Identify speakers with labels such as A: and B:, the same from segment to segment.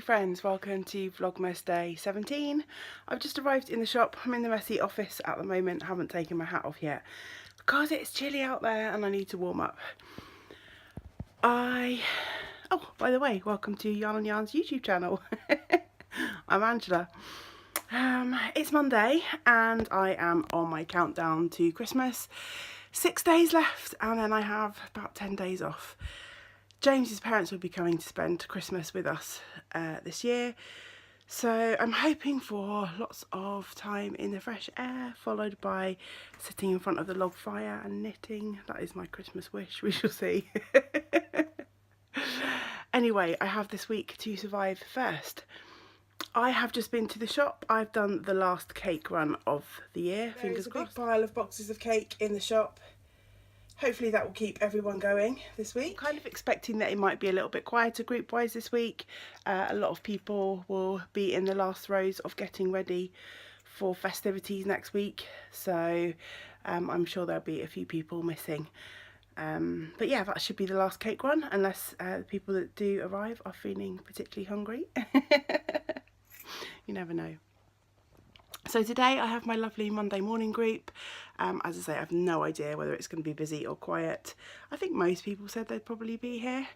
A: friends, welcome to Vlogmas day 17. I've just arrived in the shop. I'm in the messy office at the moment, haven't taken my hat off yet because it's chilly out there and I need to warm up. Oh, by the way, welcome to Yarn and Yarn's YouTube channel. I'm Angela. It's Monday and I am on my countdown to Christmas. 6 days left and then I have about 10 days off. James's parents will be coming to spend Christmas with us this year, so I'm hoping for lots of time in the fresh air, followed by sitting in front of the log fire and knitting. That is my Christmas wish, we shall see. Anyway, I have this week to survive first. I have just been to the shop. I've done the last cake run of the year. Fingers crossed. There's a big pile of boxes of cake in the shop. Hopefully that will keep everyone going this week. I'm kind of expecting that it might be a little bit quieter group wise this week. A lot of people will be in the last throes of getting ready for festivities next week, so I'm sure there'll be a few people missing. But yeah, that should be the last cake run, unless the people that do arrive are feeling particularly hungry. You never know. So today I have my lovely Monday morning group. As I say, I have no idea whether it's going to be busy or quiet. I think most people said they'd probably be here.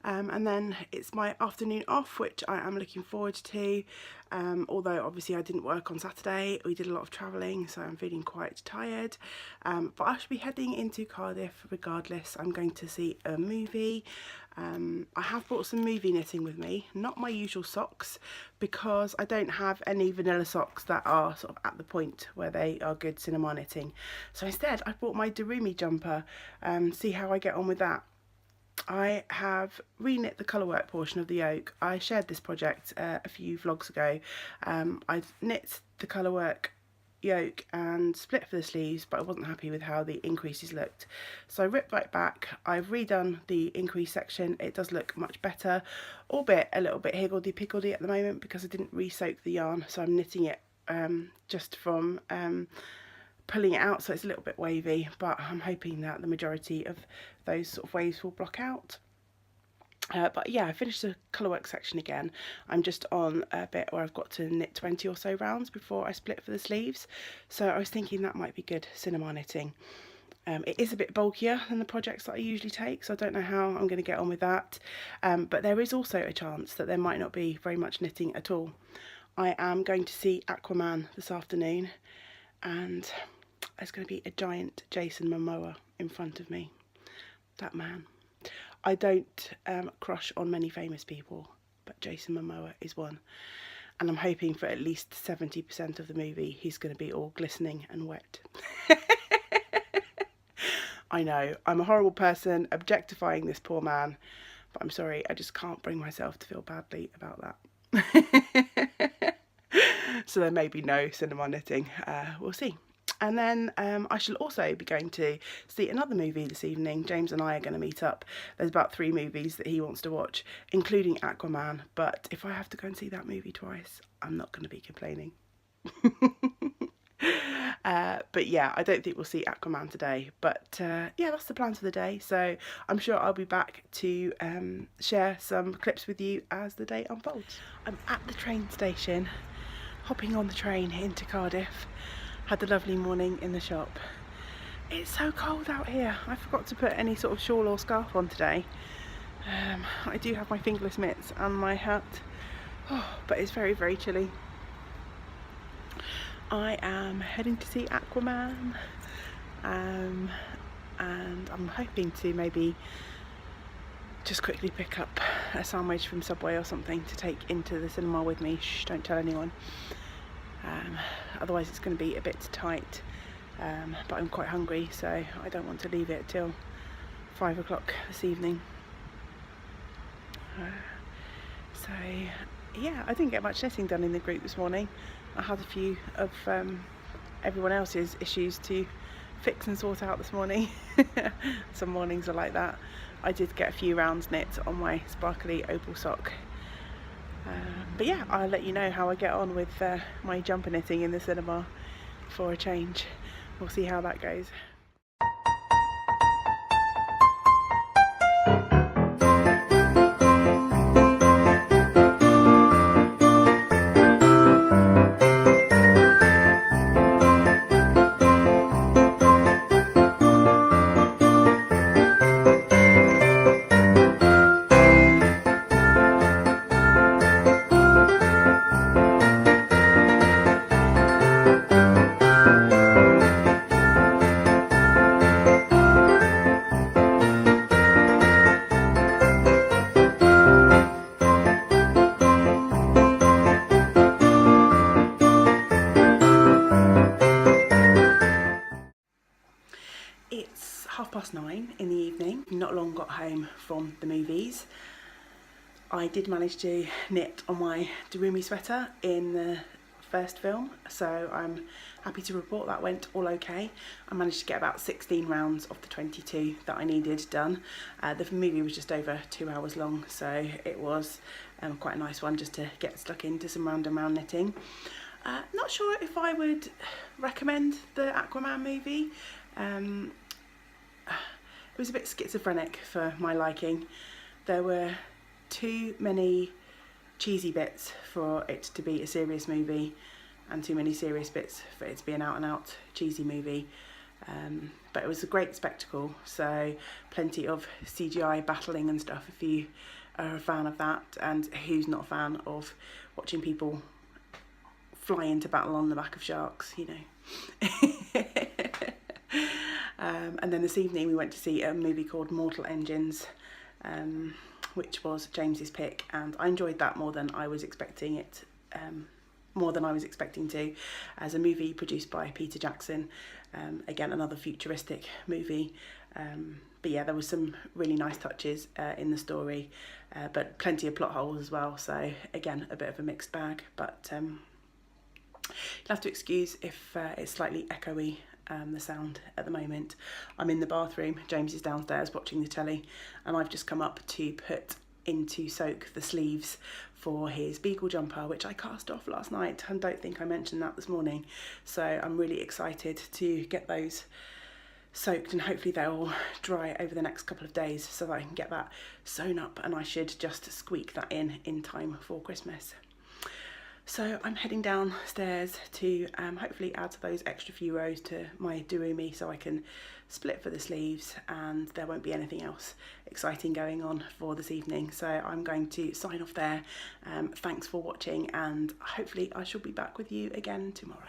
A: And then it's my afternoon off, which I am looking forward to. Although obviously I didn't work on Saturday. We did a lot of travelling, so I'm feeling quite tired. But I should be heading into Cardiff regardless. I'm going to see a movie. I have brought some movie knitting with me, not my usual socks, because I don't have any vanilla socks that are sort of at the point where they are good cinema knitting. So instead I brought my Darumi jumper, see how I get on with that. I have reknit the colourwork portion of the yoke. I shared this project a few vlogs ago. I've knit the colourwork yoke and split for the sleeves, but I wasn't happy with how the increases looked, so I ripped right back. I've redone the increase section. It does look much better, albeit a little bit higgledy-piggledy at the moment because I didn't re-soak the yarn, so I'm knitting it just from pulling it out, so it's a little bit wavy, but I'm hoping that the majority of those sort of waves will block out. But yeah, I finished the colourwork section again. I'm just on a bit where I've got to knit 20 or so rounds before I split for the sleeves, so I was thinking that might be good cinema knitting. It is a bit bulkier than the projects that I usually take, so I don't know how I'm going to get on with that, but there is also a chance that there might not be very much knitting at all. I am going to see Aquaman this afternoon, and there's going to be a giant Jason Momoa in front of me. That man. I don't crush on many famous people, but Jason Momoa is one. And I'm hoping for at least 70% of the movie he's going to be all glistening and wet. I know, I'm a horrible person objectifying this poor man, but I'm sorry, I just can't bring myself to feel badly about that. So there may be no cinema knitting, we'll see. And then I shall also be going to see another movie this evening. James and I are going to meet up. There's about 3 movies that he wants to watch, including Aquaman. But if I have to go and see that movie twice, I'm not going to be complaining. But yeah, I don't think we'll see Aquaman today. But yeah, that's the plans for the day. So I'm sure I'll be back to share some clips with you as the day unfolds. I'm at the train station, hopping on the train into Cardiff. Had a lovely morning in the shop. It's so cold out here. I forgot to put any sort of shawl or scarf on today. I do have my fingerless mitts and my hat, but it's very, very chilly. I am heading to see Aquaman, and I'm hoping to maybe just quickly pick up a sandwich from Subway or something to take into the cinema with me. Shh, don't tell anyone. Otherwise it's going to be a bit tight, but I'm quite hungry, so I don't want to leave it till 5 o'clock this evening. So yeah, I didn't get much knitting done in the group this morning. I had a few of everyone else's issues to fix and sort out this morning. Some mornings are like that. I did get a few rounds knit on my sparkly opal sock. But yeah, I'll let you know how I get on with my jumper knitting in the cinema for a change. We'll see how that goes. not long got home from the movies, I did manage to knit on my Darumi sweater in the first film, so I'm happy to report that went all okay. I managed to get about 16 rounds of the 22 that I needed done. The movie was just over 2 hours long, so it was quite a nice one just to get stuck into some random round knitting. Not sure if I would recommend the Aquaman movie. It was a bit schizophrenic for my liking. There were too many cheesy bits for it to be a serious movie, and too many serious bits for it to be an out and out cheesy movie. But it was a great spectacle, so plenty of CGI battling and stuff if you are a fan of that, and who's not a fan of watching people fly into battle on the back of sharks, you know. And then this evening we went to see a movie called Mortal Engines, which was James's pick, and I enjoyed that more than I was expecting it. More than I was expecting to, as a movie produced by Peter Jackson. Again, another futuristic movie. But yeah, there was some really nice touches in the story, but plenty of plot holes as well. So again, a bit of a mixed bag. But you'll have to excuse if it's slightly echoey, the sound at the moment. I'm in the bathroom, James is downstairs watching the telly, and I've just come up to put into soak the sleeves for his beagle jumper, which I cast off last night, and don't think I mentioned that this morning. So I'm really excited to get those soaked, and hopefully they'll dry over the next couple of days so that I can get that sewn up, and I should just squeak that in time for Christmas. So I'm heading downstairs to hopefully add those extra few rows to my Darumi so I can split for the sleeves, and there won't be anything else exciting going on for this evening. So I'm going to sign off there. Thanks for watching, and hopefully I shall be back with you again tomorrow.